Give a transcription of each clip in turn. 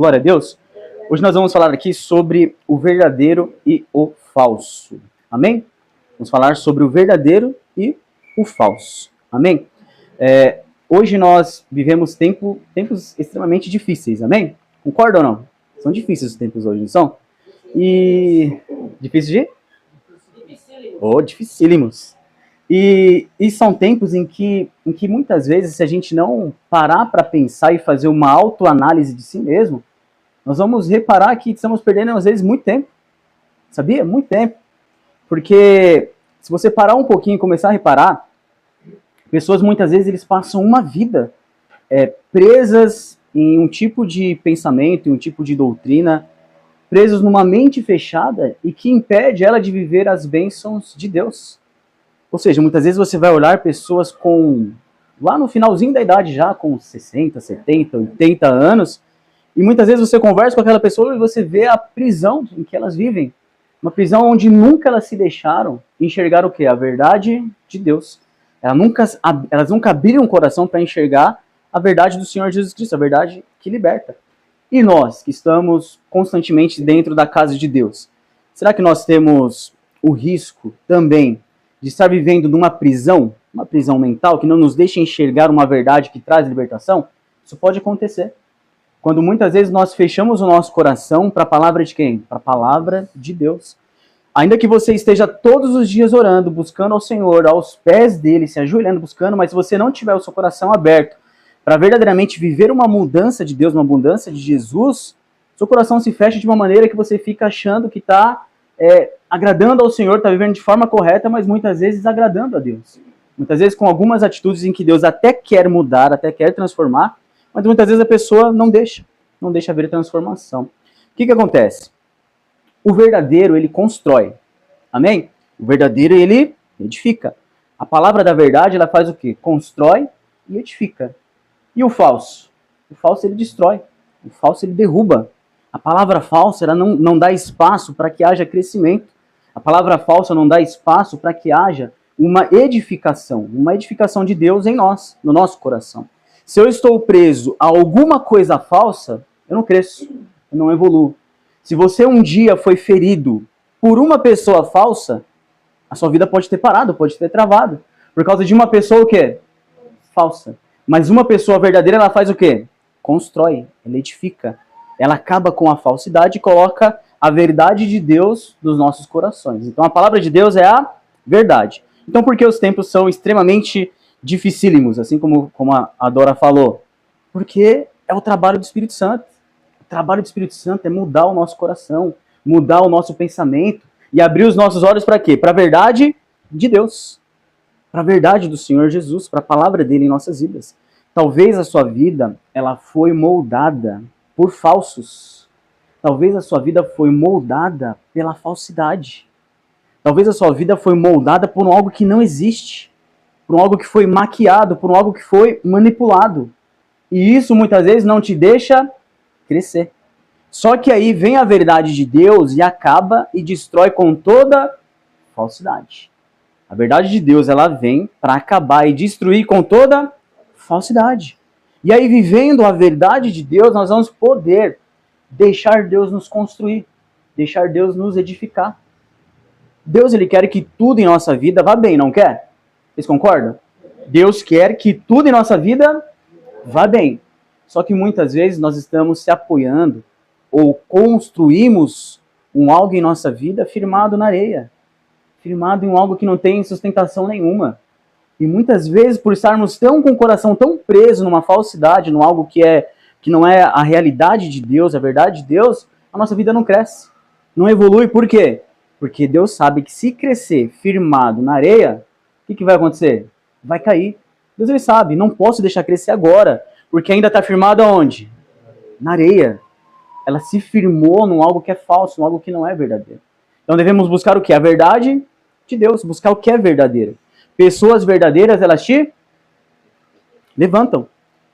Glória a Deus. Hoje nós vamos falar aqui sobre o verdadeiro e o falso. Amém? Vamos falar sobre o verdadeiro e o falso. Amém? Hoje nós vivemos tempos extremamente difíceis. Amém? Concorda ou não? São difíceis os tempos hoje, não são? E... Difíceis de? Dificílimos. E são tempos em que muitas vezes, se a gente não parar para pensar e fazer uma autoanálise de si mesmo, nós vamos reparar que estamos perdendo, às vezes, muito tempo. Sabia? Muito tempo. Porque se você parar um pouquinho e começar a reparar, pessoas muitas vezes eles passam uma vida presas em um tipo de pensamento, em um tipo de doutrina, presos numa mente fechada e que impede ela de viver as bênçãos de Deus. Ou seja, muitas vezes você vai olhar pessoas lá no finalzinho da idade já, com 60, 70, 80 anos, e muitas vezes você conversa com aquela pessoa e você vê a prisão em que elas vivem. Uma prisão onde nunca elas se deixaram enxergar o quê? A verdade de Deus. Elas nunca abriram o coração para enxergar a verdade do Senhor Jesus Cristo, a verdade que liberta. E nós, que estamos constantemente dentro da casa de Deus, será que nós temos o risco também de estar vivendo numa prisão mental, que não nos deixa enxergar uma verdade que traz libertação? Isso pode acontecer. Quando muitas vezes nós fechamos o nosso coração para a palavra de quem? Para a palavra de Deus. Ainda que você esteja todos os dias orando, buscando ao Senhor, aos pés dele, se ajoelhando, buscando, mas se você não tiver o seu coração aberto para verdadeiramente viver uma mudança de Deus, uma mudança de Jesus, seu coração se fecha de uma maneira que você fica achando que está agradando ao Senhor, está vivendo de forma correta, mas muitas vezes agradando a Deus. Muitas vezes com algumas atitudes em que Deus até quer mudar, até quer transformar, mas muitas vezes a pessoa não deixa haver transformação. O que acontece? O verdadeiro, ele constrói. Amém? O verdadeiro, ele edifica. A palavra da verdade, ela faz o quê? Constrói e edifica. E o falso? O falso, ele destrói. O falso, ele derruba. A palavra falsa, ela não dá espaço para que haja crescimento. A palavra falsa não dá espaço para que haja uma edificação de Deus em nós, no nosso coração. Se eu estou preso a alguma coisa falsa, eu não cresço, eu não evoluo. Se você um dia foi ferido por uma pessoa falsa, a sua vida pode ter parado, pode ter travado. Por causa de uma pessoa o quê? Falsa. Mas uma pessoa verdadeira, ela faz o quê? Constrói, ela edifica. Ela acaba com a falsidade e coloca a verdade de Deus nos nossos corações. Então a palavra de Deus é a verdade. Então por que os tempos são extremamente dificílimos, assim como a Dora falou? Porque é o trabalho do Espírito Santo. O trabalho do Espírito Santo é mudar o nosso coração, mudar o nosso pensamento e abrir os nossos olhos para quê? Para a verdade de Deus, para a verdade do Senhor Jesus, para a palavra dele em nossas vidas. Talvez a sua vida ela foi moldada por falsos. Talvez a sua vida foi moldada pela falsidade. Talvez a sua vida foi moldada por algo que não existe, por algo que foi maquiado, por algo que foi manipulado. E isso muitas vezes não te deixa crescer. Só que aí vem a verdade de Deus e acaba e destrói com toda falsidade. A verdade de Deus, ela vem para acabar e destruir com toda falsidade. E aí, vivendo a verdade de Deus, nós vamos poder deixar Deus nos construir, deixar Deus nos edificar. Deus, ele quer que tudo em nossa vida vá bem, não quer? Vocês concordam? Deus quer que tudo em nossa vida vá bem. Só que muitas vezes nós estamos se apoiando ou construímos algo em nossa vida firmado na areia, firmado em algo que não tem sustentação nenhuma. E muitas vezes, por estarmos com o coração tão preso numa falsidade, num algo que não é a realidade de Deus, a verdade de Deus, a nossa vida não cresce, não evolui. Por quê? Porque Deus sabe que se crescer firmado na areia, o que vai acontecer? Vai cair. Deus, ele sabe, não posso deixar crescer agora, porque ainda está firmado aonde? Na areia. Ela se firmou num algo que é falso, num algo que não é verdadeiro. Então devemos buscar o que? A verdade de Deus, buscar o que é verdadeiro. Pessoas verdadeiras, elas te levantam.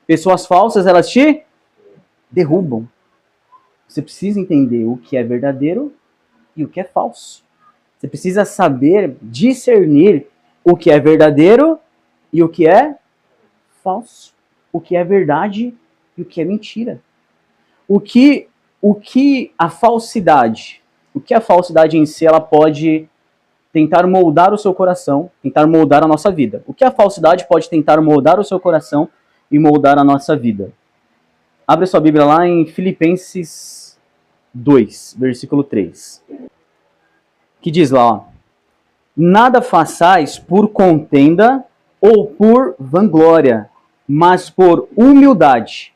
Pessoas falsas, elas te derrubam. Você precisa entender o que é verdadeiro e o que é falso. Você precisa saber discernir o que é verdadeiro e o que é falso. O que é verdade e o que é mentira. o que a falsidade em si, ela pode tentar moldar o seu coração, tentar moldar a nossa vida. O que a falsidade pode tentar moldar o seu coração e moldar a nossa vida? Abre sua Bíblia lá em Filipenses 2, versículo 3. Que diz lá, ó, nada façais por contenda ou por vanglória, mas por humildade.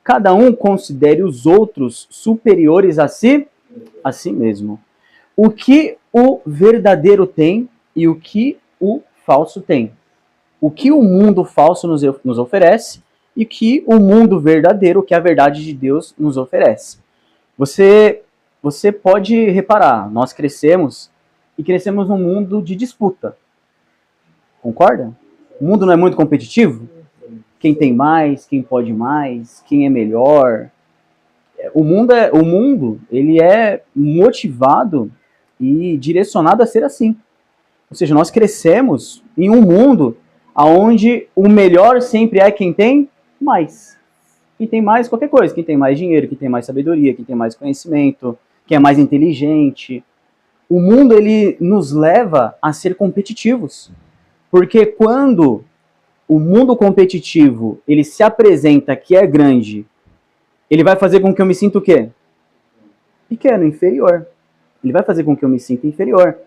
Cada um considere os outros superiores a si mesmo. O que o verdadeiro tem e o que o falso tem. O que o mundo falso nos oferece e o que o mundo verdadeiro, que é a verdade de Deus, nos oferece. Você pode reparar, nós crescemos e crescemos num mundo de disputa. Concorda? O mundo não é muito competitivo? Quem tem mais, quem pode mais, quem é melhor. O mundo ele é motivado e direcionado a ser assim. Ou seja, nós crescemos em um mundo onde o melhor sempre é quem tem mais. Quem tem mais qualquer coisa. Quem tem mais dinheiro, quem tem mais sabedoria, quem tem mais conhecimento, quem é mais inteligente. O mundo ele nos leva a ser competitivos. Porque quando o mundo competitivo ele se apresenta que é grande, ele vai fazer com que eu me sinta o quê? Pequeno, inferior. Ele vai fazer com que eu me sinta inferior.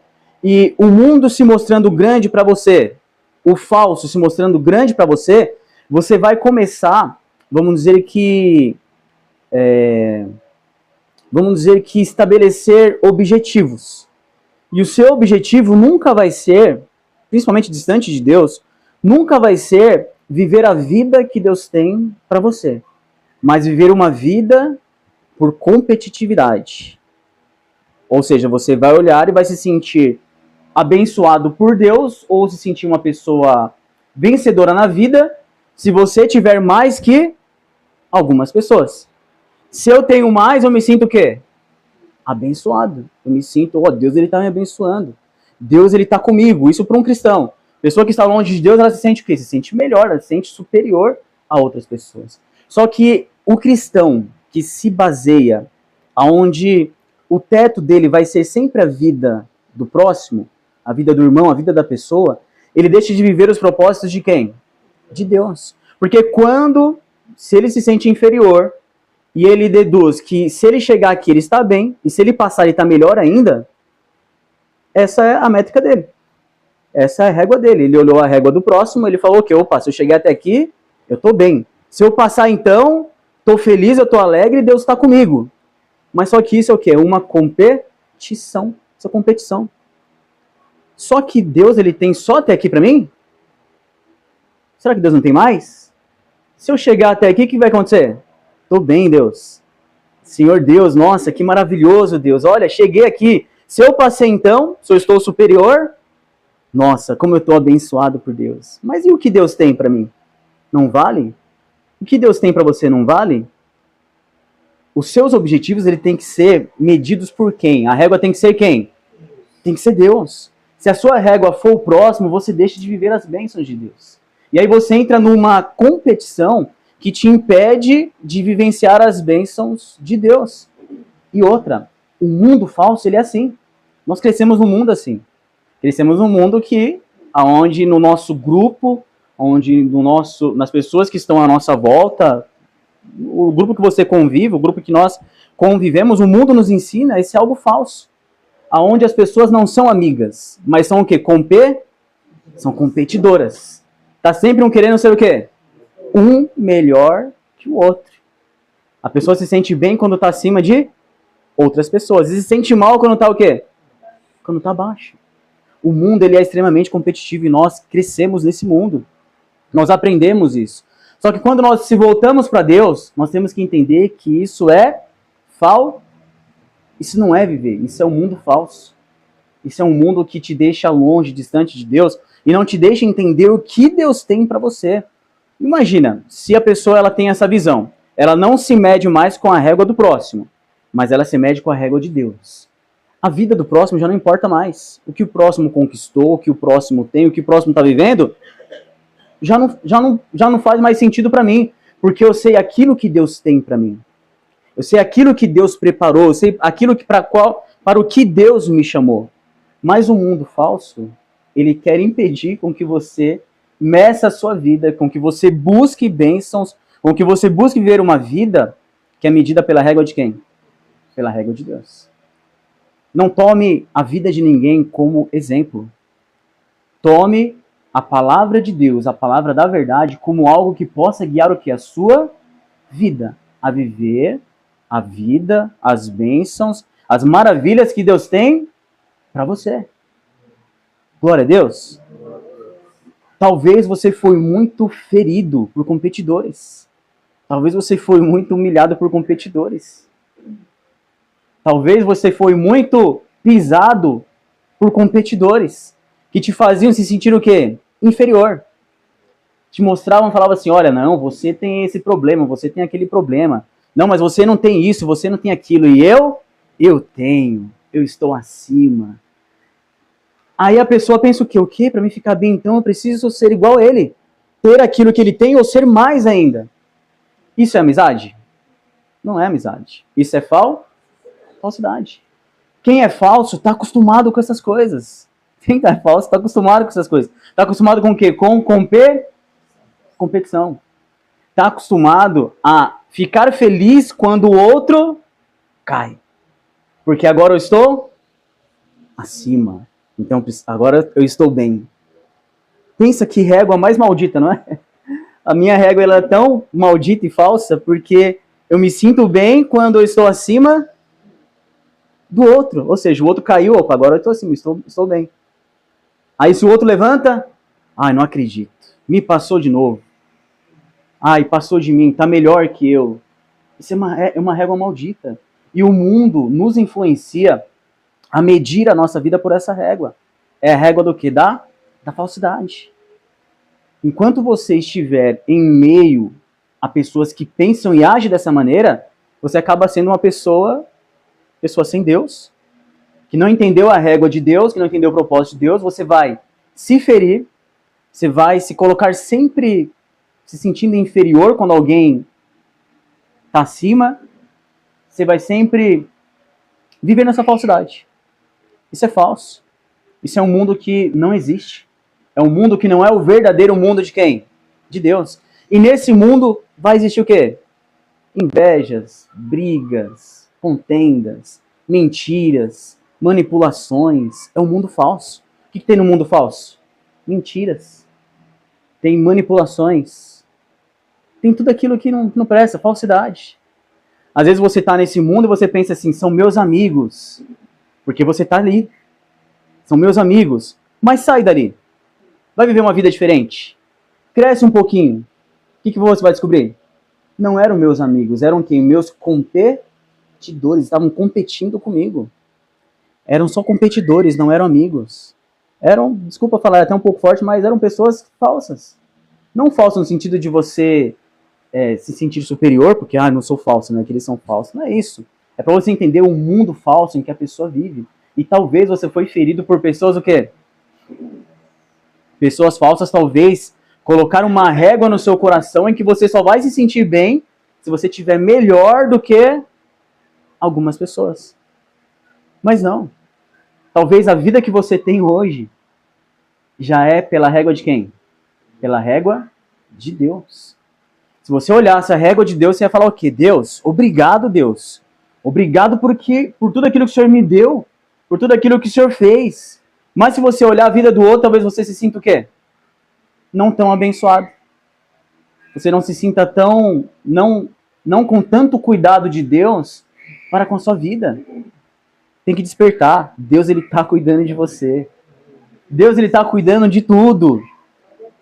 E o mundo se mostrando grande para você, o falso se mostrando grande para você, você vai começar, vamos dizer que estabelecer objetivos. E o seu objetivo nunca vai ser, principalmente distante de Deus, nunca vai ser viver a vida que Deus tem para você, mas viver uma vida por competitividade. Ou seja, você vai olhar e vai se sentir abençoado por Deus ou se sentir uma pessoa vencedora na vida se você tiver mais que algumas pessoas. Se eu tenho mais, eu me sinto o quê? Abençoado. Eu me sinto, Deus ele está me abençoando. Deus ele está comigo. Isso para um cristão. Pessoa que está longe de Deus, ela se sente o quê? Se sente melhor, ela se sente superior a outras pessoas. Só que o cristão que se baseia aonde o teto dele vai ser sempre a vida do próximo, a vida do irmão, a vida da pessoa, ele deixa de viver os propósitos de quem? De Deus. Porque se ele se sente inferior e ele deduz que se ele chegar aqui ele está bem e se ele passar ele está melhor ainda, essa é a métrica dele. Essa é a régua dele. Ele olhou a régua do próximo, ele falou que, opa, se eu chegar até aqui, eu estou bem. Se eu passar então, estou feliz, eu estou alegre e Deus está comigo. Mas só que isso é o quê? Uma competição. Isso é competição. Só que Deus ele tem só até aqui para mim? Será que Deus não tem mais? Se eu chegar até aqui, o que vai acontecer? Estou bem, Deus. Senhor Deus, nossa, que maravilhoso, Deus. Olha, cheguei aqui. Se eu passei então, se eu estou superior, nossa, como eu estou abençoado por Deus. Mas e o que Deus tem para mim? Não vale? O que Deus tem para você não vale? Os seus objetivos ele tem que ser medidos por quem? A régua tem que ser quem? Tem que ser Deus. Se a sua régua for o próximo, você deixa de viver as bênçãos de Deus. E aí você entra numa competição que te impede de vivenciar as bênçãos de Deus. E outra, o mundo falso ele é assim. Nós crescemos num mundo assim. Crescemos num mundo onde no nosso grupo, nas pessoas que estão à nossa volta, o grupo que você convive, o grupo que nós convivemos, o mundo nos ensina esse algo falso. Onde as pessoas não são amigas, mas são o quê? São competidoras. Tá sempre um querendo ser o quê? Um melhor que o outro. A pessoa se sente bem quando está acima de outras pessoas. E se sente mal quando está o quê? Quando está abaixo. O mundo ele é extremamente competitivo e nós crescemos nesse mundo. Nós aprendemos isso. Só que quando nós se voltamos para Deus, nós temos que entender que isso é falso. Isso não é viver, isso é um mundo falso. Isso é um mundo que te deixa longe, distante de Deus e não te deixa entender o que Deus tem para você. Imagina, se a pessoa ela tem essa visão, ela não se mede mais com a régua do próximo, mas ela se mede com a régua de Deus. A vida do próximo já não importa mais. O que o próximo conquistou, o que o próximo tem, o que o próximo está vivendo, já não faz mais sentido para mim, porque eu sei aquilo que Deus tem para mim. Eu sei aquilo que Deus preparou, eu sei aquilo que para o que Deus me chamou. Mas o mundo falso, ele quer impedir com que você meça a sua vida, com que você busque bênçãos, com que você busque viver uma vida que é medida pela régua de quem? Pela régua de Deus. Não tome a vida de ninguém como exemplo. Tome a palavra de Deus, a palavra da verdade, como algo que possa guiar o que? A sua vida. A viver a vida, as bênçãos, as maravilhas que Deus tem para você. Glória a Deus. Talvez você foi muito ferido por competidores. Talvez você foi muito humilhado por competidores. Talvez você foi muito pisado por competidores que te faziam se sentir o quê? Inferior. Te mostravam, falavam assim, olha, não, você tem esse problema, você tem aquele problema. Não, mas você não tem isso, você não tem aquilo. E eu tenho, eu estou acima. Aí a pessoa pensa o quê? O quê? Para mim ficar bem, então eu preciso ser igual a ele. Ter aquilo que ele tem ou ser mais ainda. Isso é amizade? Não é amizade. Isso é falsidade. Quem é falso está acostumado com essas coisas. Quem é falso está acostumado com essas coisas. Está acostumado com o quê? Com competição. Está acostumado a ficar feliz quando o outro cai. Porque agora eu estou acima. Então agora eu estou bem. Pensa que régua mais maldita, não é? A minha régua ela é tão maldita e falsa porque eu me sinto bem quando eu estou acima do outro. Ou seja, o outro caiu, opa, agora eu estou acima, estou bem. Aí se o outro levanta, ai, não acredito. Me passou de novo. Ai, passou de mim, tá melhor que eu. Isso é uma régua maldita. E o mundo nos influencia a medir a nossa vida por essa régua. É a régua do quê? Da falsidade. Enquanto você estiver em meio a pessoas que pensam e agem dessa maneira, você acaba sendo uma pessoa sem Deus, que não entendeu a régua de Deus, que não entendeu o propósito de Deus, você vai se ferir, você vai se colocar sempre se sentindo inferior quando alguém está acima, você vai sempre viver nessa falsidade. Isso é falso. Isso é um mundo que não existe. É um mundo que não é o verdadeiro mundo de quem? De Deus. E nesse mundo vai existir o quê? Invejas, brigas, contendas, mentiras, manipulações. É um mundo falso. O que tem no mundo falso? Mentiras. Tem manipulações. Tem tudo aquilo que não presta, falsidade. Às vezes você está nesse mundo e você pensa assim, são meus amigos. Porque você está ali. São meus amigos. Mas sai dali. Vai viver uma vida diferente. Cresce um pouquinho. O que você vai descobrir? Não eram meus amigos. Eram quem? Meus competidores. Estavam competindo comigo. Eram só competidores, não eram amigos. Eram, desculpa falar até um pouco forte, mas eram pessoas falsas. Não falsas no sentido de você se sentir superior, porque não sou falso, né? Que eles são falsos. Não é isso. É para você entender o mundo falso em que a pessoa vive. E talvez você foi ferido por pessoas o quê? Pessoas falsas talvez colocaram uma régua no seu coração em que você só vai se sentir bem se você tiver melhor do que algumas pessoas. Mas não. Talvez a vida que você tem hoje já é pela régua de quem? Pela régua de Deus. Se você olhasse a régua de Deus, você ia falar o quê? Deus, obrigado, Deus. Obrigado por tudo aquilo que o Senhor me deu, por tudo aquilo que o Senhor fez. Mas se você olhar a vida do outro, talvez você se sinta o quê? Não tão abençoado. Você não se sinta tão, não com tanto cuidado de Deus para com a sua vida. Tem que despertar. Deus, ele está cuidando de você. Deus, ele está cuidando de tudo.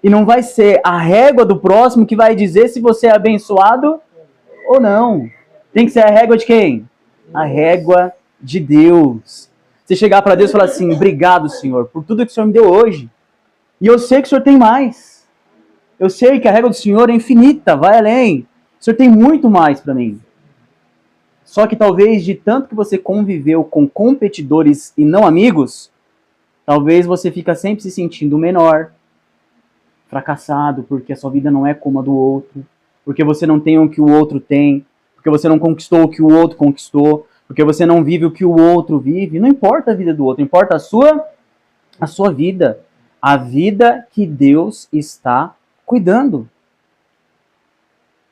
E não vai ser a régua do próximo que vai dizer se você é abençoado ou não. Tem que ser a régua de quem? A régua de Deus. Você chegar para Deus e falar assim, obrigado, Senhor, por tudo que o Senhor me deu hoje. E eu sei que o Senhor tem mais. Eu sei que a régua do Senhor é infinita, vai além. O Senhor tem muito mais para mim. Só que talvez de tanto que você conviveu com competidores e não amigos, talvez você fica sempre se sentindo menor, fracassado, porque a sua vida não é como a do outro, porque você não tem o que o outro tem, porque você não conquistou o que o outro conquistou, porque você não vive o que o outro vive. Não importa a vida do outro, importa a sua vida. A vida que Deus está cuidando.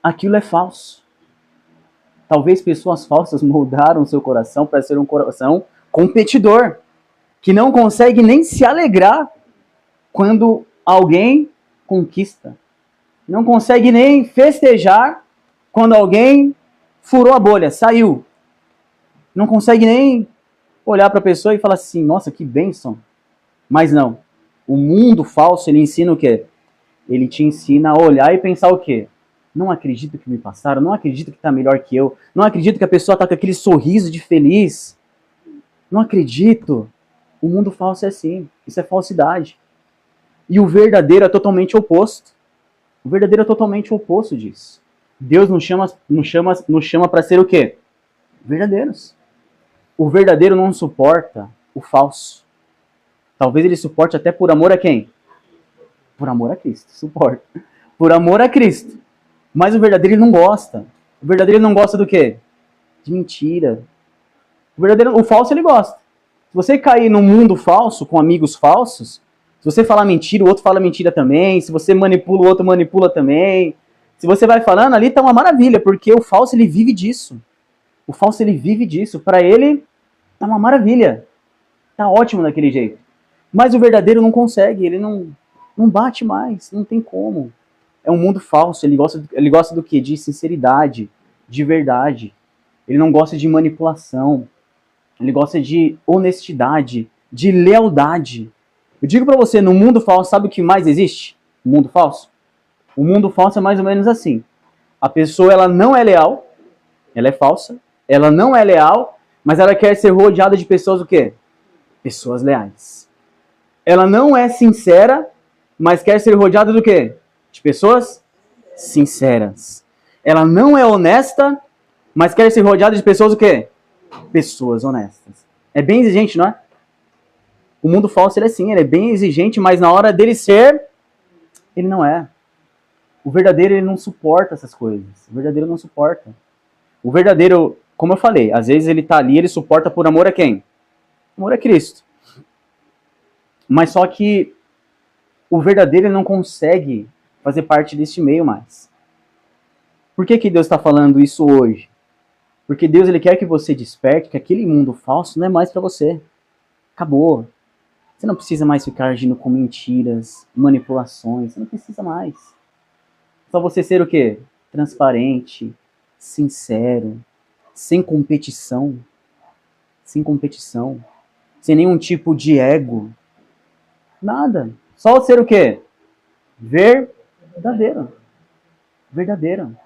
Aquilo é falso. Talvez pessoas falsas moldaram seu coração para ser um coração competidor, que não consegue nem se alegrar quando alguém conquista. Não consegue nem festejar quando alguém furou a bolha, saiu. Não consegue nem olhar para a pessoa e falar assim, nossa, que bênção. Mas não. O mundo falso, ele ensina o quê? Ele te ensina a olhar e pensar o quê? Não acredito que me passaram, não acredito que está melhor que eu, não acredito que a pessoa está com aquele sorriso de feliz. Não acredito. O mundo falso é assim. Isso é falsidade. E o verdadeiro é totalmente oposto. O verdadeiro é totalmente o oposto disso. Deus nos chama para ser o quê? Verdadeiros. O verdadeiro não suporta o falso. Talvez ele suporte até por amor a quem? Por amor a Cristo. Suporta. Por amor a Cristo. Mas o verdadeiro ele não gosta. O verdadeiro ele não gosta do quê? De mentira. O falso ele gosta. Se você cair num mundo falso, com amigos falsos, se você falar mentira, o outro fala mentira também. Se você manipula, o outro manipula também. Se você vai falando, ali tá uma maravilha, porque o falso ele vive disso. O falso ele vive disso. Para ele, tá uma maravilha. Tá ótimo daquele jeito. Mas o verdadeiro não consegue, ele não bate mais, não tem como. É um mundo falso, ele gosta do quê? De sinceridade, de verdade. Ele não gosta de manipulação. Ele gosta de honestidade, de lealdade. Eu digo pra você, no mundo falso, sabe o que mais existe? O mundo falso? O mundo falso é mais ou menos assim. A pessoa, ela não é leal, ela é falsa, ela não é leal, mas ela quer ser rodeada de pessoas o quê? Pessoas leais. Ela não é sincera, mas quer ser rodeada do quê? De pessoas sinceras. Ela não é honesta, mas quer ser rodeada de pessoas o quê? Pessoas honestas. É bem exigente, não é? O mundo falso ele é assim, ele é bem exigente, mas na hora dele ser, ele não é. O verdadeiro ele não suporta essas coisas. O verdadeiro não suporta. O verdadeiro, como eu falei, às vezes ele tá ali, ele suporta por amor a quem? Amor a Cristo. Mas só que o verdadeiro ele não consegue fazer parte deste meio mais. Por que Deus está falando isso hoje? Porque Deus ele quer que você desperte que aquele mundo falso não é mais para você. Acabou. Você não precisa mais ficar agindo com mentiras, manipulações. Você não precisa mais. Só você ser o quê? Transparente, sincero, sem competição. Sem competição. Sem nenhum tipo de ego. Nada. Só ser o quê? Verdadeiro. Verdadeiro.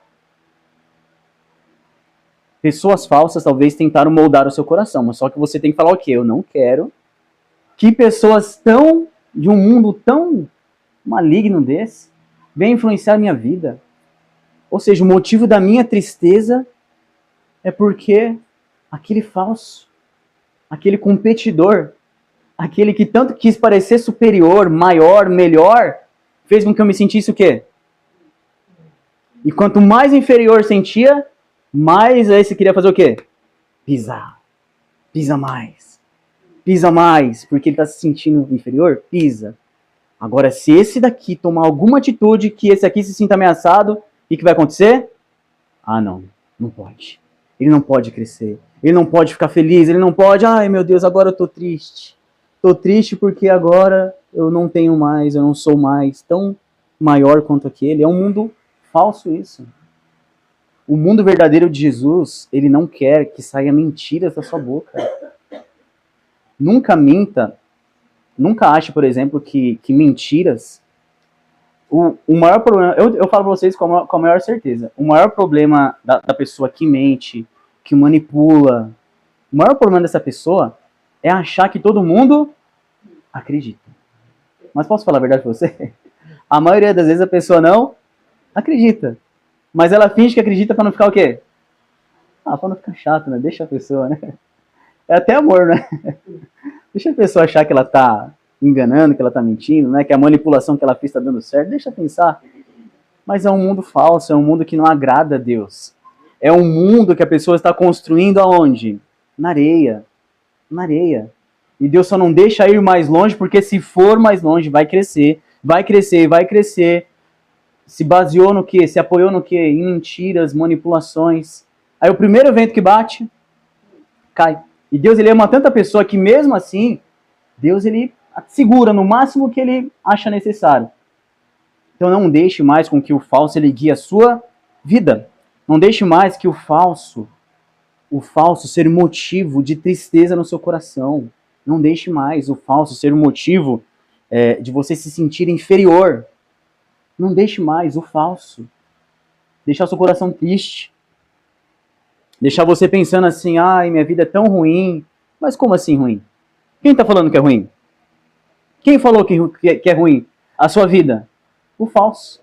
Pessoas falsas talvez tentaram moldar o seu coração, mas só que você tem que falar o quê? Eu não quero que pessoas de um mundo tão maligno desse venham influenciar a minha vida. Ou seja, o motivo da minha tristeza é porque aquele falso, aquele competidor, aquele que tanto quis parecer superior, maior, melhor, fez com que eu me sentisse o quê? E quanto mais inferior sentia, mais esse queria fazer o quê? Pisar. Pisa mais. Pisa mais. Porque ele está se sentindo inferior? Pisa. Agora, se esse daqui tomar alguma atitude que esse aqui se sinta ameaçado, o que vai acontecer? Ah, não. Não pode. Ele não pode crescer. Ele não pode ficar feliz. Ele não pode... Ai, meu Deus, agora eu tô triste. Tô triste porque agora eu não tenho mais, eu não sou mais tão maior quanto aquele. É um mundo falso isso. O mundo verdadeiro de Jesus, ele não quer que saia mentiras da sua boca. Nunca minta. Nunca ache, por exemplo, que mentiras... O maior problema... Eu falo pra vocês com a maior certeza. O maior problema da pessoa que mente, que manipula... O maior problema dessa pessoa é achar que todo mundo acredita. Mas posso falar a verdade pra você? A maioria das vezes a pessoa não acredita. Mas ela finge que acredita pra não ficar o quê? Ah, pra não ficar chato, né? Deixa a pessoa, né? É até amor, né? Deixa a pessoa achar que ela tá enganando, que ela tá mentindo, né? Que a manipulação que ela fez tá dando certo. Deixa pensar. Mas é um mundo falso, é um mundo que não agrada a Deus. É um mundo que a pessoa está construindo aonde? Na areia. Na areia. E Deus só não deixa ir mais longe, porque se for mais longe, vai crescer, vai crescer, vai crescer. Se baseou no quê? Se apoiou no quê? Em mentiras, manipulações. Aí o primeiro vento que bate, cai. E Deus, ele ama tanta pessoa que mesmo assim, Deus, ele segura no máximo que ele acha necessário. Então não deixe mais com que o falso ele guie a sua vida. Não deixe mais que o falso ser motivo de tristeza no seu coração. Não deixe mais o falso ser motivo de você se sentir inferior. Não deixe mais o falso deixar seu coração triste. Deixar você pensando assim, ai, minha vida é tão ruim. Mas como assim ruim? Quem está falando que é ruim? Quem falou que é ruim? A sua vida? O falso.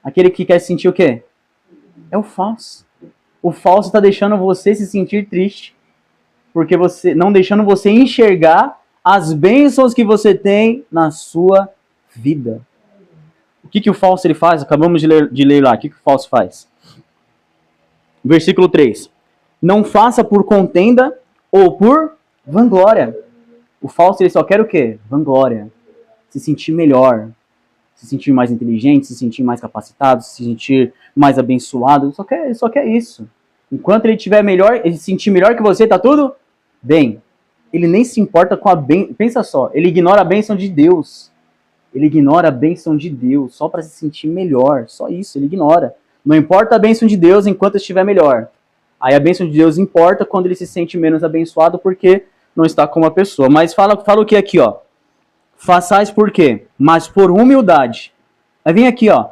Aquele que quer sentir o quê? É o falso. O falso está deixando você se sentir triste. Porque não deixando você enxergar as bênçãos que você tem na sua vida. O que o falso ele faz? Acabamos de ler lá. O que o falso faz? Versículo 3. Não faça por contenda ou por vanglória. O falso ele só quer o quê? Vanglória. Se sentir melhor. Se sentir mais inteligente, se sentir mais capacitado, se sentir mais abençoado. Ele só quer isso. Enquanto ele estiver melhor, ele se sentir melhor que você, tá tudo bem. Ele nem se importa com a bênção. Pensa só, ele ignora a bênção de Deus. Ele ignora a bênção de Deus só para se sentir melhor. Só isso, ele ignora. Não importa a bênção de Deus enquanto estiver melhor. Aí a bênção de Deus importa quando ele se sente menos abençoado porque não está com uma pessoa. Mas fala o que aqui, ó. Façais por quê? Mas por humildade. Aí vem aqui, ó.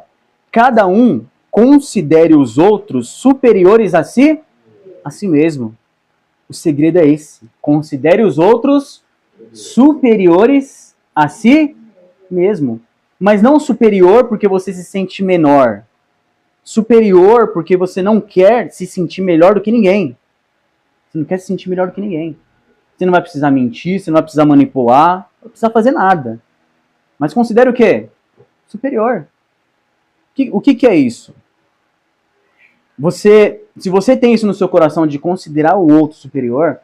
Cada um considere os outros superiores a si mesmo. O segredo é esse. Considere os outros superiores a si mesmo. Mas não superior porque você se sente menor. Superior porque você não quer se sentir melhor do que ninguém. Você não quer se sentir melhor do que ninguém. Você não vai precisar mentir, você não vai precisar manipular, não vai precisar fazer nada. Mas considere o quê? Superior. O que é isso? Se você tem isso no seu coração de considerar o outro superior,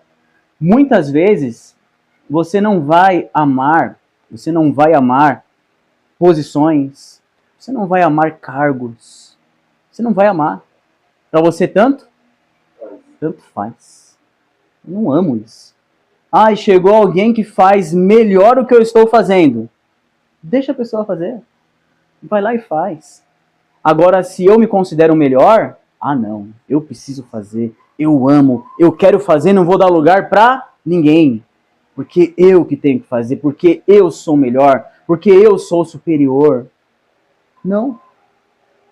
muitas vezes você não vai amar posições, você não vai amar cargos, você não vai amar. Para você tanto faz. Eu não amo isso. Ai, chegou alguém que faz melhor o que eu estou fazendo. Deixa a pessoa fazer. Vai lá e faz. Agora, se eu me considero melhor, não, eu preciso fazer, eu amo, eu quero fazer, não vou dar lugar pra ninguém. Porque eu que tenho que fazer, porque eu sou melhor, porque eu sou superior. Não.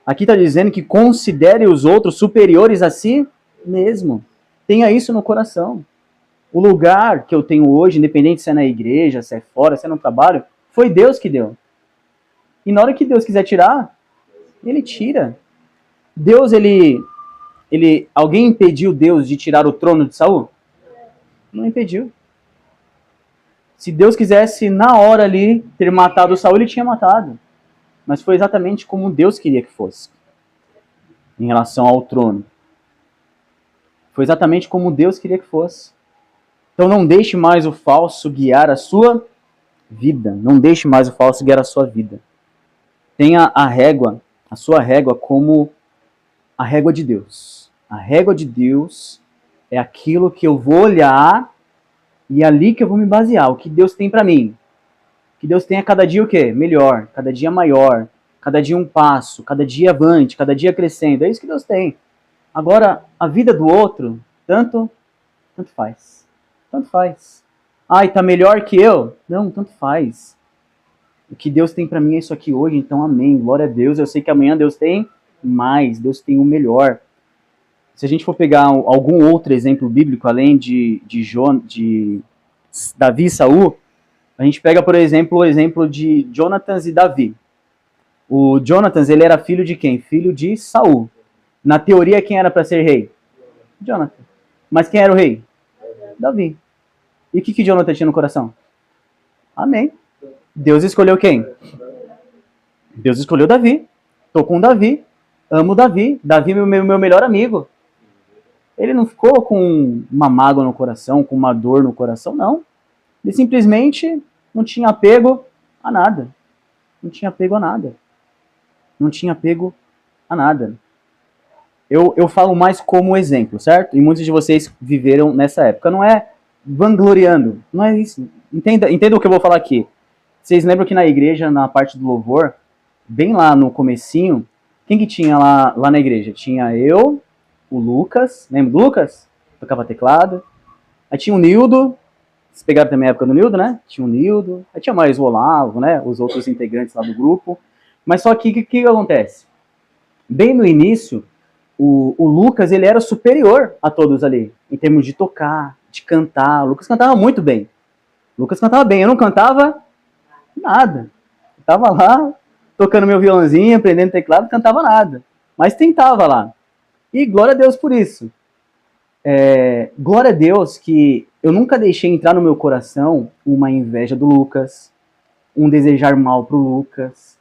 Aqui está dizendo que considere os outros superiores a si mesmo. Tenha isso no coração. O lugar que eu tenho hoje, independente se é na igreja, se é fora, se é no trabalho, foi Deus que deu. E na hora que Deus quiser tirar, ele tira. Deus, alguém impediu Deus de tirar o trono de Saul? Não impediu. Se Deus quisesse, na hora ali, ter matado Saul, ele tinha matado. Mas foi exatamente como Deus queria que fosse. Em relação ao trono. Foi exatamente como Deus queria que fosse. Então não deixe mais o falso guiar a sua vida. Não deixe mais o falso guiar a sua vida. Tenha a sua régua como a régua de Deus. A régua de Deus é aquilo que eu vou olhar e é ali que eu vou me basear. O que Deus tem para mim. O que Deus tem a cada dia o quê? Melhor, cada dia maior, cada dia um passo, cada dia avante, cada dia crescendo. É isso que Deus tem. Agora, a vida do outro, tanto faz. Tanto faz. Ai, tá melhor que eu? Não, tanto faz. O que Deus tem para mim é isso aqui hoje, então amém. Glória a Deus. Eu sei que amanhã Deus tem mais, Deus tem o melhor. Se a gente for pegar algum outro exemplo bíblico, além de Davi e Saul, a gente pega, por exemplo, o exemplo de Jonatas e Davi. O Jonatas, ele era filho de quem? Filho de Saul. Na teoria, quem era para ser rei? Jonatas. Mas quem era o rei? Davi. E o que Jonatas tinha no coração? Amém. Deus escolheu quem? Deus escolheu Davi. Estou com Davi. Amo Davi. Davi é meu melhor amigo. Ele não ficou com uma mágoa no coração, com uma dor no coração, não. Ele simplesmente não tinha apego a nada. Não tinha apego a nada. Não tinha apego a nada. Eu falo mais como exemplo, certo? E muitos de vocês viveram nessa época. Não é vangloriando, não é isso. Entenda o que eu vou falar aqui. Vocês lembram que na igreja, na parte do louvor, bem lá no comecinho, quem que tinha lá na igreja? Tinha eu, o Lucas, lembra do Lucas? Tocava teclado. Aí tinha o Nildo, vocês pegaram também a época do Nildo, né? Tinha o Nildo, aí tinha mais o Olavo, né? Os outros integrantes lá do grupo. Mas só que o que acontece? Bem no início, o Lucas, ele era superior a todos ali, em termos de tocar, de cantar. O Lucas cantava muito bem. O Lucas cantava bem, eu não cantava nada. Eu tava lá, tocando meu violãozinho, aprendendo teclado, cantava nada. Mas tentava lá. E glória a Deus por isso. Glória a Deus que eu nunca deixei entrar no meu coração uma inveja do Lucas, um desejar mal pro Lucas.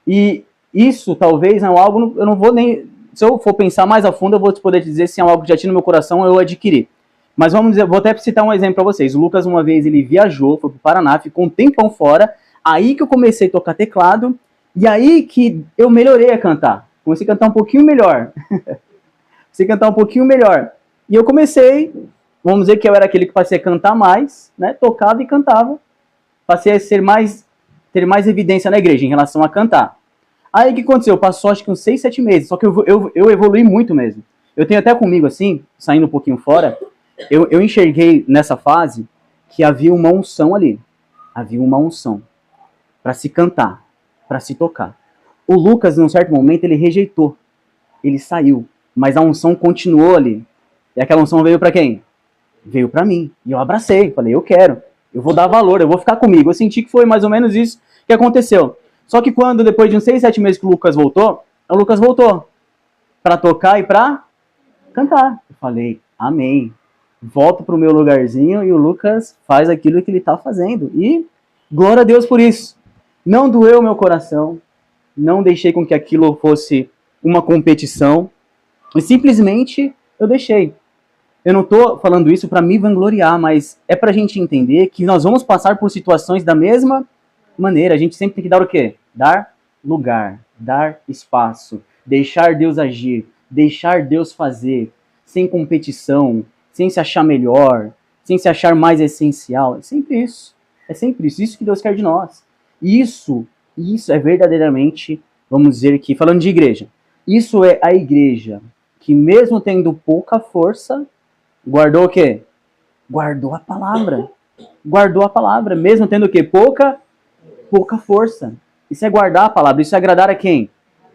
E isso talvez é algo, eu não vou nem, se eu for pensar mais a fundo, eu vou poder dizer se é algo que já tinha no meu coração, eu adquiri. Mas vamos dizer, vou até citar um exemplo para vocês. O Lucas, uma vez, ele viajou, foi pro Paraná, ficou um tempão fora, aí que eu comecei a tocar teclado, e aí que eu melhorei a cantar. Comecei a cantar um pouquinho melhor. Comecei a cantar um pouquinho melhor. E eu comecei, vamos dizer que eu era aquele que passei a cantar mais, né? Tocava e cantava. Passei a ter mais evidência na igreja em relação a cantar. Aí o que aconteceu? Passou acho que uns 6, 7 meses, só que eu evolui muito mesmo. Eu tenho até comigo assim, saindo um pouquinho fora, eu enxerguei nessa fase que havia uma unção ali. Havia uma unção para se cantar, para se tocar. O Lucas, num certo momento, ele rejeitou. Ele saiu, mas a unção continuou ali. E aquela unção veio para quem? Veio para mim. E eu abracei, falei, eu quero. Eu vou dar valor, eu vou ficar comigo. Eu senti que foi mais ou menos isso que aconteceu. Só que quando, depois de uns 6, 7 meses que o Lucas voltou para tocar e para cantar. Eu falei, amém. Volto pro meu lugarzinho e o Lucas faz aquilo que ele tá fazendo. E glória a Deus por isso. Não doeu meu coração, não deixei com que aquilo fosse uma competição, e simplesmente eu deixei. Eu não estou falando isso para me vangloriar, mas é para a gente entender que nós vamos passar por situações da mesma maneira. A gente sempre tem que dar o quê? Dar lugar, dar espaço, deixar Deus agir, deixar Deus fazer, sem competição, sem se achar melhor, sem se achar mais essencial. É sempre isso. É sempre isso. Isso que Deus quer de nós. Isso é verdadeiramente, vamos dizer que, falando de igreja, isso é a igreja que mesmo tendo pouca força, guardou o quê? Guardou a palavra. Guardou a palavra, mesmo tendo o quê? Pouca força. Isso é guardar a palavra. Isso é agradar a quem?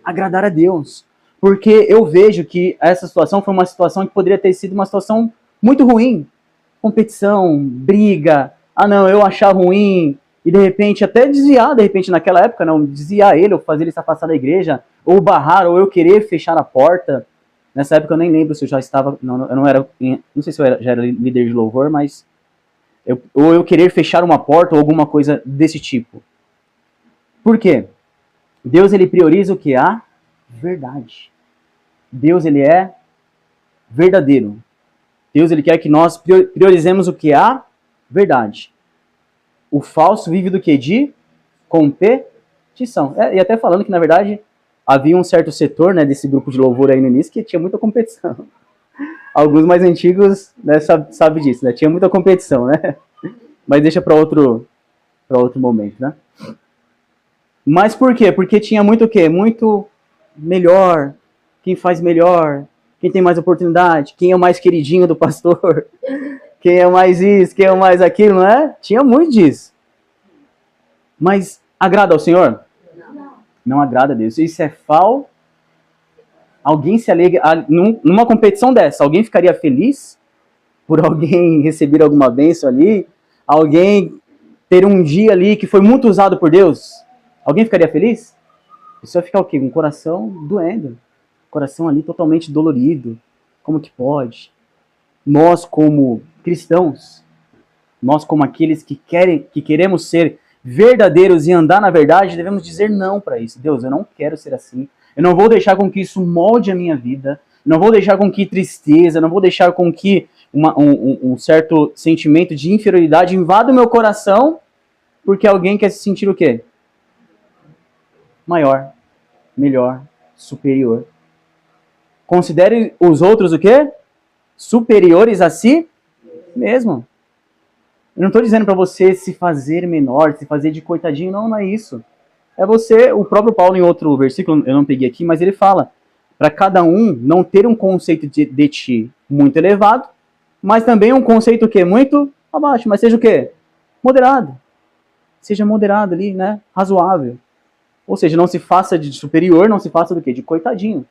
Agradar a Deus. Porque eu vejo que essa situação foi uma situação que poderia ter sido uma situação muito ruim. Competição, briga. Ah, não, eu achar ruim. E de repente, até desviar, de repente, naquela época, não, desviar ele, ou fazer ele se afastar da igreja, ou barrar, ou eu querer fechar a porta. Nessa época eu nem lembro se eu já estava, não, eu não era, não sei se eu já era líder de louvor, mas ou eu querer fechar uma porta ou alguma coisa desse tipo. Por quê? Deus, ele prioriza o que? A verdade. Deus, ele é verdadeiro. Deus, ele quer que nós priorizemos o que? A verdade. O falso vive do que? De competição. E até falando que, na verdade, havia um certo setor, né, desse grupo de louvor aí no início que tinha muita competição. Alguns mais antigos, né, sabe disso, né? Tinha muita competição, né? Mas deixa para outro momento, né? Mas por quê? Porque tinha muito o quê? Muito melhor, quem faz melhor, quem tem mais oportunidade, quem é o mais queridinho do pastor, quem é mais isso, quem é mais aquilo, não é? Tinha muito disso. Mas agrada ao Senhor? Não agrada a Deus. Isso é falso. Alguém se alegra numa competição dessa? Alguém ficaria feliz por alguém receber alguma bênção ali? Alguém ter um dia ali que foi muito usado por Deus? Alguém ficaria feliz? Isso vai ficar o quê? Com o coração doendo. Coração ali totalmente dolorido. Como que pode? Nós, como cristãos, nós, como aqueles que queremos ser verdadeiros e andar na verdade, devemos dizer não para isso. Deus, eu não quero ser assim. Eu não vou deixar com que isso molde a minha vida. Não vou deixar com que tristeza, não vou deixar com que um certo sentimento de inferioridade invada o meu coração, porque alguém quer se sentir o quê? Maior, melhor, superior. Considere os outros o quê? Superiores a si mesmo. Eu não estou dizendo para você se fazer menor, se fazer de coitadinho, não é isso. É você, o próprio Paulo em outro versículo, eu não peguei aqui, mas ele fala, para cada um não ter um conceito de ti muito elevado, mas também um conceito o quê? Muito abaixo, mas seja o quê? Moderado. Seja moderado ali, né? Razoável. Ou seja, não se faça de superior, não se faça do quê? De coitadinho.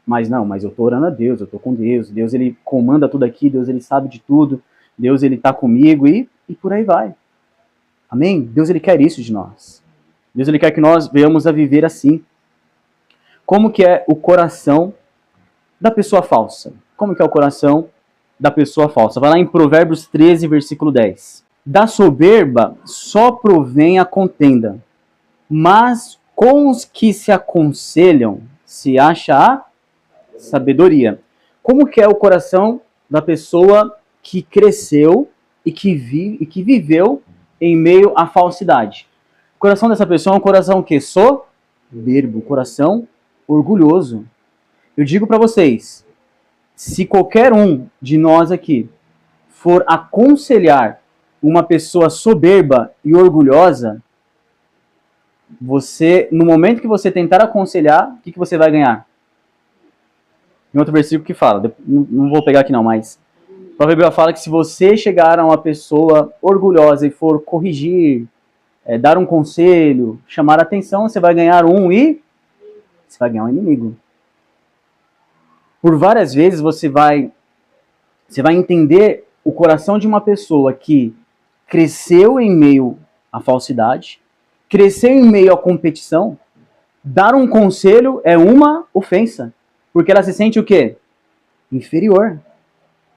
Mas não, mas eu tô orando a Deus, eu tô com Deus, Deus ele comanda tudo aqui, Deus ele sabe de tudo, Deus ele tá comigo e por aí vai. Amém? Deus ele quer isso de nós. Deus ele quer que nós venhamos a viver assim. Como que é o coração da pessoa falsa? Como que é o coração da pessoa falsa? Vai lá em Provérbios 13, versículo 10. Da soberba só provém a contenda, mas com os que se aconselham se acha a sabedoria. Como que é o coração da pessoa que cresceu e que viveu em meio à falsidade? O coração dessa pessoa é um coração que soberbo, coração orgulhoso. Eu digo para vocês, se qualquer um de nós aqui for aconselhar uma pessoa soberba e orgulhosa, você, no momento que você tentar aconselhar, o que você vai ganhar? Em outro versículo que fala, não vou pegar aqui não, mas a Bíblia fala que se você chegar a uma pessoa orgulhosa e for corrigir, dar um conselho, chamar a atenção, você vai ganhar você vai ganhar um inimigo. Por várias vezes você vai entender o coração de uma pessoa que cresceu em meio à falsidade, cresceu em meio à competição. Dar um conselho é uma ofensa, porque ela se sente o quê? Inferior.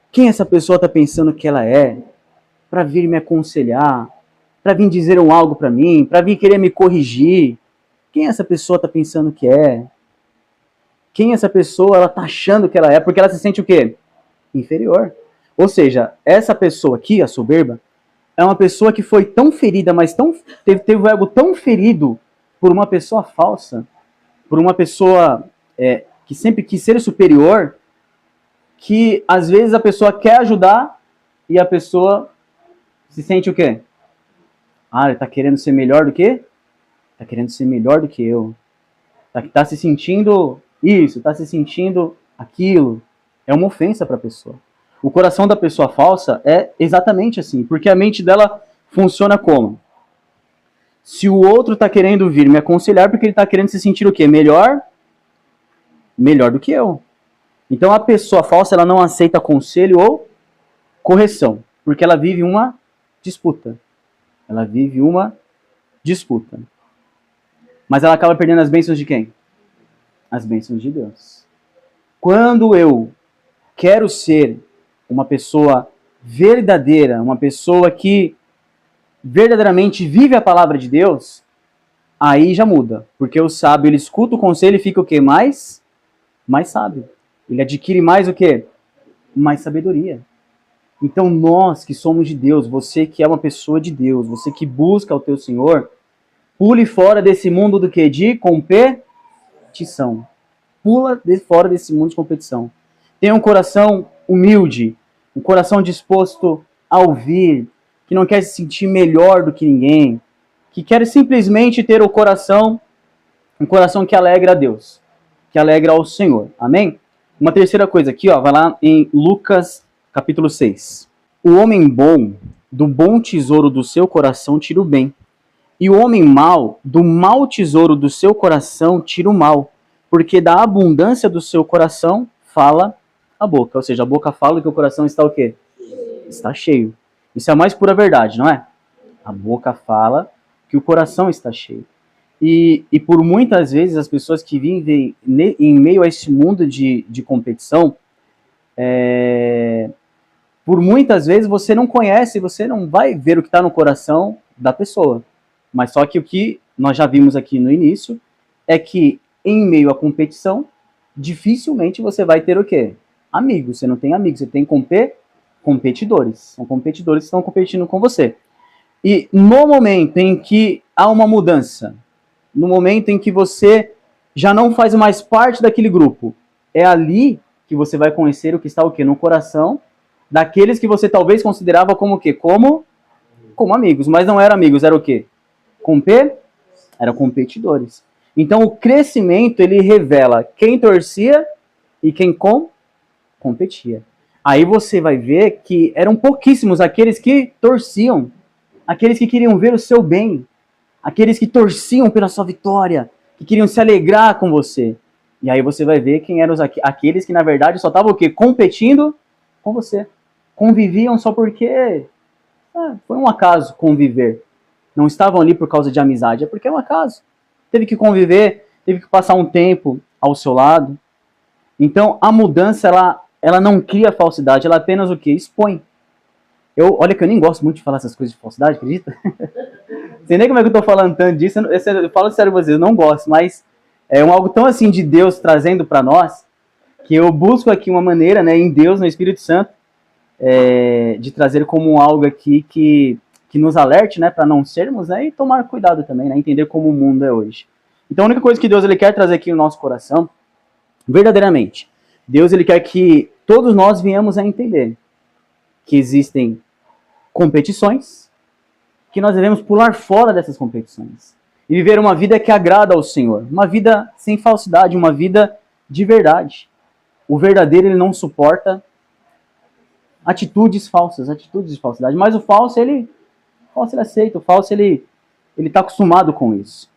Quem essa pessoa está pensando que ela é? Para vir me aconselhar, para vir dizer algo para mim, para vir querer me corrigir. Quem essa pessoa está pensando que é? Quem essa pessoa ela está achando que ela é? Porque ela se sente o quê? Inferior. Ou seja, essa pessoa aqui, a soberba, é uma pessoa que foi tão ferida, mas teve o ego tão ferido por uma pessoa falsa, por uma pessoa que sempre quis ser superior, que às vezes a pessoa quer ajudar e a pessoa se sente o quê? Ah, ele está querendo ser melhor do que? Está querendo ser melhor do que eu. Está se sentindo isso, está se sentindo aquilo. É uma ofensa para a pessoa. O coração da pessoa falsa é exatamente assim, porque a mente dela funciona como? Se o outro está querendo vir me aconselhar, porque ele está querendo se sentir o quê? Melhor do que eu. Então a pessoa falsa ela não aceita conselho ou correção, porque ela vive uma disputa. Ela vive uma disputa. Mas ela acaba perdendo as bênçãos de quem? As bênçãos de Deus. Quando eu quero ser uma pessoa verdadeira, uma pessoa que verdadeiramente vive a palavra de Deus, aí já muda. Porque o sábio, ele escuta o conselho e fica o quê? Mais sábio. Ele adquire mais o quê? Mais sabedoria. Então nós que somos de Deus, você que é uma pessoa de Deus, você que busca o teu Senhor, pule fora desse mundo do quê? De competição. Pula fora desse mundo de competição. Tenha um coração humilde, um coração disposto a ouvir, que não quer se sentir melhor do que ninguém, que quer simplesmente ter um coração que alegra a Deus, que alegra ao Senhor. Amém? Uma terceira coisa aqui, vai lá em Lucas capítulo 6. O homem bom, do bom tesouro do seu coração, tira o bem. E o homem mau, do mau tesouro do seu coração, tira o mal. Porque da abundância do seu coração, fala a boca. Ou seja, a boca fala que o coração está o quê? Está cheio. Isso é a mais pura verdade, não é? A boca fala que o coração está cheio. E por muitas vezes as pessoas que vivem em meio a esse mundo de competição, por muitas vezes você não conhece, você não vai ver o que está no coração da pessoa. Mas só que o que nós já vimos aqui no início é que em meio à competição, dificilmente você vai ter o quê? Amigos. Você não tem amigos, você tem competidores. São competidores que estão competindo com você. E no momento em que há uma mudança, no momento em que você já não faz mais parte daquele grupo, é ali que você vai conhecer o que está o quê? No coração daqueles que você talvez considerava como o quê? Como amigos, mas não eram amigos, era o quê? Eram competidores. Então o crescimento ele revela quem torcia e quem competia. Aí você vai ver que eram pouquíssimos aqueles que torciam, aqueles que queriam ver o seu bem, aqueles que torciam pela sua vitória, que queriam se alegrar com você. E aí você vai ver quem eram aqueles que na verdade só estavam o quê? Competindo com você. Conviviam só porque foi um acaso conviver. Não estavam ali por causa de amizade, é porque é um acaso. Teve que conviver, teve que passar um tempo ao seu lado. Então a mudança ela não cria falsidade, ela apenas o quê? Expõe. Olha que eu nem gosto muito de falar essas coisas de falsidade, acredita? Não sei nem como é que eu tô falando tanto disso, eu falo sério pra vocês, eu não gosto, mas é algo tão assim de Deus trazendo para nós, que eu busco aqui uma maneira, né, em Deus, no Espírito Santo, de trazer como algo aqui que nos alerte, né, para não sermos, né, e tomar cuidado também, né, entender como o mundo é hoje. Então a única coisa que Deus ele quer trazer aqui no nosso coração, verdadeiramente, Deus ele quer que todos nós venhamos a entender que existem competições, que nós devemos pular fora dessas competições e viver uma vida que agrada ao Senhor, uma vida sem falsidade, uma vida de verdade. O verdadeiro ele não suporta atitudes falsas, atitudes de falsidade, mas o falso ele aceita, o falso ele está acostumado com isso.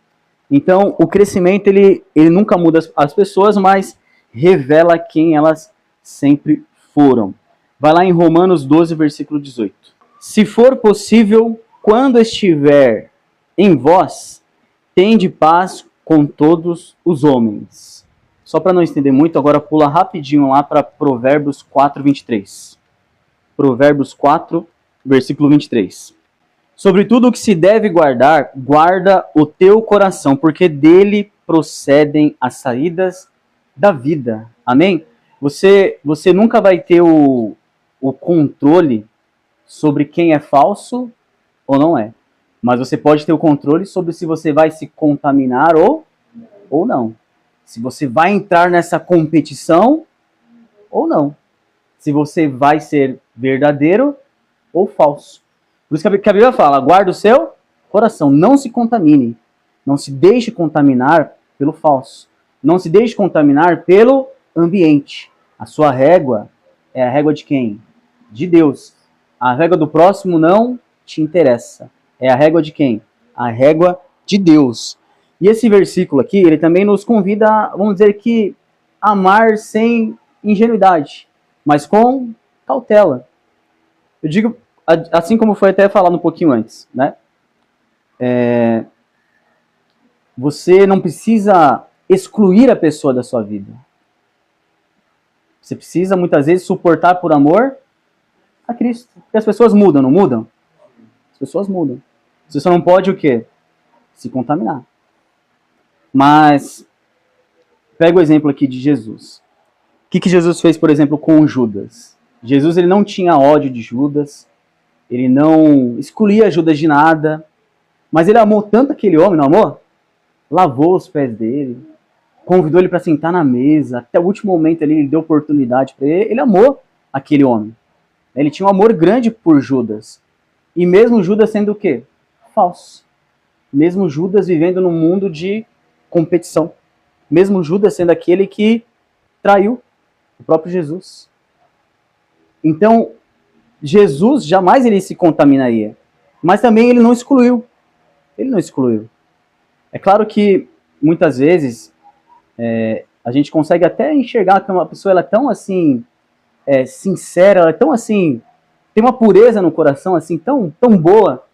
Então o crescimento ele nunca muda as pessoas, mas revela quem elas sempre foram. Vai lá em Romanos 12, versículo 18. Se for possível, quando estiver em vós, tende paz com todos os homens. Só para não estender muito, agora pula rapidinho lá para Provérbios 4, 23. Provérbios 4, versículo 23. Sobre tudo o que se deve guardar, guarda o teu coração, porque dele procedem as saídas da vida. Amém? Você nunca vai ter o controle sobre quem é falso ou não é. Mas você pode ter o controle sobre se você vai se contaminar ou não. Se você vai entrar nessa competição ou não. Se você vai ser verdadeiro ou falso. Por isso que a Bíblia fala, guarda o seu coração, não se contamine. Não se deixe contaminar pelo falso. Não se deixe contaminar pelo ambiente. A sua régua é a régua de quem? De Deus. A régua do próximo não te interessa. É a régua de quem? A régua de Deus. E esse versículo aqui, ele também nos convida a, vamos dizer que, amar sem ingenuidade, mas com cautela. Eu digo, assim como foi até falado um pouquinho antes, né? Você não precisa excluir a pessoa da sua vida. Você precisa, muitas vezes, suportar por amor a Cristo. Porque as pessoas mudam, não mudam? As pessoas mudam. Você só não pode o quê? Se contaminar. Mas, pega o exemplo aqui de Jesus. O que Jesus fez, por exemplo, com Judas? Jesus ele não tinha ódio de Judas, ele não excluía Judas de nada, mas ele amou tanto aquele homem, não amou? Lavou os pés dele, convidou ele para sentar na mesa, até o último momento ali, ele deu oportunidade para ele amou aquele homem. Ele tinha um amor grande por Judas. E mesmo Judas sendo o quê? Falso. Mesmo Judas vivendo num mundo de competição. Mesmo Judas sendo aquele que traiu o próprio Jesus. Então, Jesus jamais ele se contaminaria. Mas também ele não excluiu. Ele não excluiu. É claro que, muitas vezes, a gente consegue até enxergar que uma pessoa ela é tão assim, sincera, ela é tão assim, tem uma pureza no coração assim, tão boa,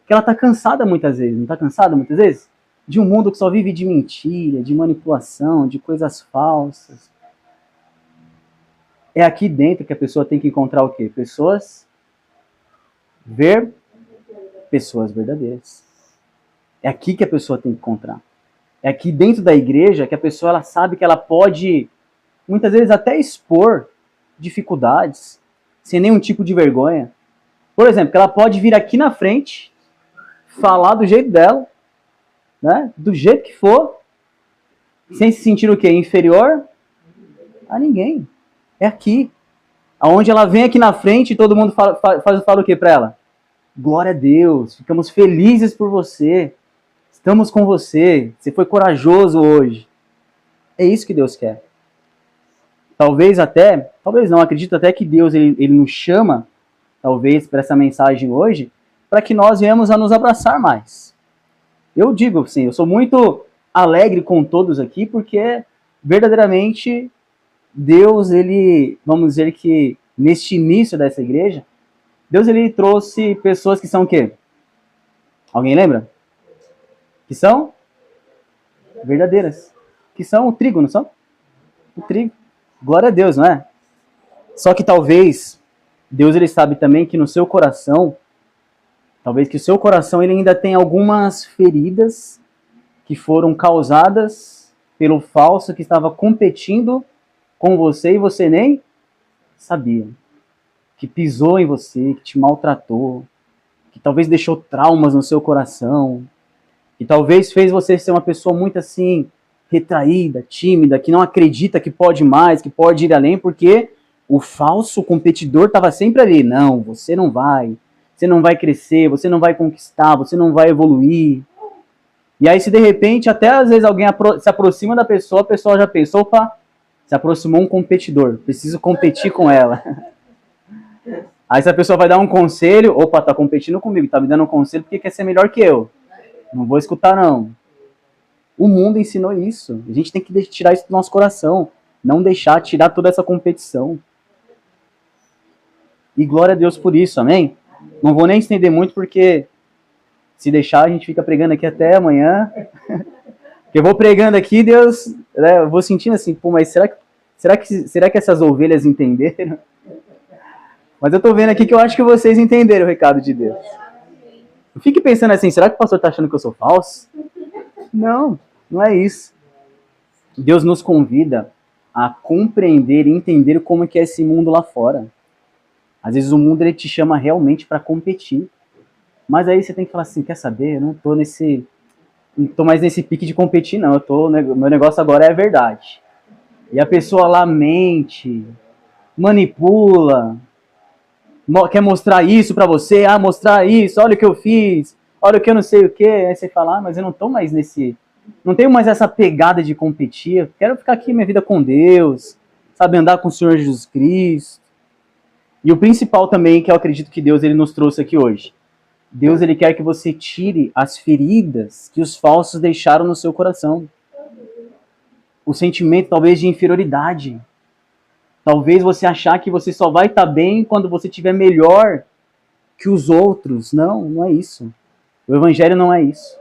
que ela está cansada muitas vezes. Não está cansada muitas vezes? De um mundo que só vive de mentira, de manipulação, de coisas falsas. É aqui dentro que a pessoa tem que encontrar o quê? Pessoas verdadeiras. É aqui que a pessoa tem que encontrar. É aqui dentro da igreja que a pessoa ela sabe que ela pode muitas vezes até expor dificuldades, sem nenhum tipo de vergonha. Por exemplo, ela pode vir aqui na frente, falar do jeito dela, né? Do jeito que for, sem se sentir o quê? Inferior a ninguém. É aqui. Aonde ela vem aqui na frente e todo mundo fala o quê para ela? Glória a Deus, ficamos felizes por você. Estamos com você. Você foi corajoso hoje. É isso que Deus quer. Talvez não, acredito até que Deus ele nos chama, talvez, para essa mensagem hoje, para que nós venhamos a nos abraçar mais. Eu digo assim, eu sou muito alegre com todos aqui, porque verdadeiramente Deus, ele, vamos dizer que neste início dessa igreja, Deus ele trouxe pessoas que são o quê? Alguém lembra? Que são verdadeiras. Que são o trigo, não são? O trigo. Glória a Deus, não é? Só que talvez Deus ele sabe também que no seu coração, talvez que o seu coração ele ainda tem algumas feridas que foram causadas pelo falso que estava competindo com você e você nem sabia. Que pisou em você, que te maltratou, que talvez deixou traumas no seu coração, que talvez fez você ser uma pessoa muito assim, retraída, tímida, que não acredita que pode mais, que pode ir além, porque o falso competidor estava sempre ali. Não, você não vai crescer, você não vai conquistar, você não vai evoluir. E aí se de repente, até às vezes alguém se aproxima da pessoa, a pessoa já pensou, opa, se aproximou um competidor, preciso competir com ela. Aí se a pessoa vai dar um conselho, opa, tá competindo comigo, tá me dando um conselho porque quer ser melhor que eu. Não vou escutar não. O mundo ensinou isso. A gente tem que tirar isso do nosso coração. Não deixar tirar toda essa competição. E glória a Deus por isso, amém? Não vou nem estender muito porque se deixar a gente fica pregando aqui até amanhã. Eu vou pregando aqui, Deus, né, eu vou sentindo assim, pô, mas será que essas ovelhas entenderam? Mas eu tô vendo aqui que eu acho que vocês entenderam o recado de Deus. Não fique pensando assim, será que o pastor tá achando que eu sou falso? Não, não é isso. Deus nos convida a compreender e entender como é que é esse mundo lá fora. Às vezes o mundo ele te chama realmente para competir. Mas aí você tem que falar assim, quer saber? Eu não tô mais nesse pique de competir, não. Meu negócio agora é a verdade. E a pessoa lá mente, manipula, quer mostrar isso pra você, mostrar isso, olha o que eu fiz, olha o que eu não sei o que. Aí você fala, mas eu não tô mais não tenho mais essa pegada de competir, eu quero ficar aqui minha vida com Deus, sabe, andar com o Senhor Jesus Cristo. E o principal também, que eu acredito que Deus ele nos trouxe aqui hoje. Deus ele quer que você tire as feridas que os falsos deixaram no seu coração. O sentimento talvez de inferioridade. Talvez você achar que você só vai estar bem quando você estiver melhor que os outros. Não, não é isso. O evangelho não é isso.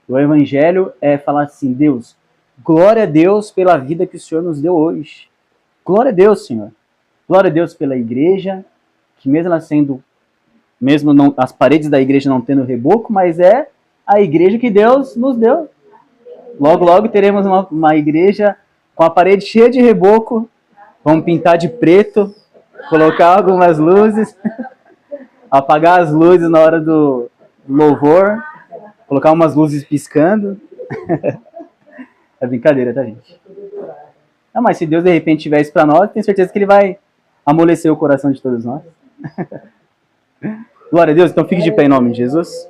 O evangelho é falar assim, Deus, glória a Deus pela vida que o Senhor nos deu hoje. Glória a Deus, Senhor. Glória a Deus pela igreja, que mesmo ela sendo, as paredes da igreja não tendo reboco, mas é a igreja que Deus nos deu. Logo, logo teremos uma igreja com a parede cheia de reboco. Vamos pintar de preto, colocar algumas luzes, apagar as luzes na hora do louvor, colocar umas luzes piscando. É brincadeira, tá, gente? Não, mas se Deus de repente tiver isso pra nós, tenho certeza que Ele vai amolecer o coração de todos nós. Glória a Deus, então fique de pé em nome de Jesus.